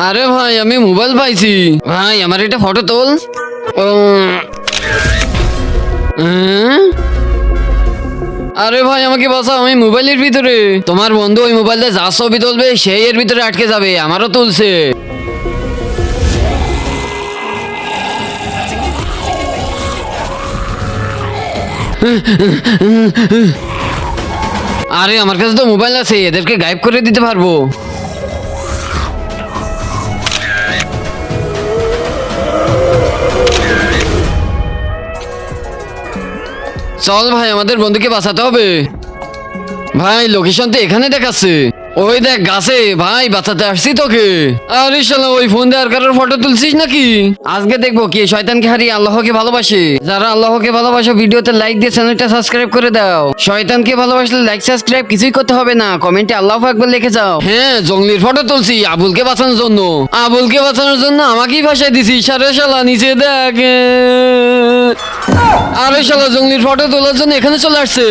আরে ভাই আমি মোবাইল পাইছি ভাই, আমার এটা ফটো তোল। আরে ভাই আমাকে বাঁচাও, আমি মোবাইলের ভিতরে। তোমার বন্ধু ওই মোবাইল দিয়ে যা ছবি তুলবে সেই এর ভিতরে আটকে যাবে, আমারও তুলছে। আরে আমার কাছে তো মোবাইল আছে, এদেরকে গায়েব করে দিতে পারবো। চল ভাই, আমাদের বন্ধুকে বাঁচাতে হবে। ভাই লোকেশন তো এখানে দেখাচ্ছে, ওই দেখ গাছে। ভাই বাঁচাতে আসছি তোকে। আরে শালা ওই ফোন দিয়ে আর কারোর ফটো তুলছিস নাকি? আজকে দেখবো কে শয়তানকে হারিয়ে আল্লাহকে ভালোবাসে। যারা আল্লাহকে ভালোবাসো ভিডিওতে লাইক দিয়ে চ্যানেলটা সাবস্ক্রাইব করে দাও। শয়তানকে ভালোবাসলে লাইক সাবস্ক্রাইব কিছুই করতে হবে না, কমেন্টে আল্লাহু আকবার লিখে যাও। হ্যাঁ জঙ্গলির ফটো তুলছি আবুলকে বাঁচানোর জন্য। আবুলকে বাঁচানোর জন্য আমাকেই ভাষায় দিছিস। আরে শালা নিচে দেখ। আরে শালা জঙ্গলির ফটো তোলার জন্য এখানে চলে আসছে।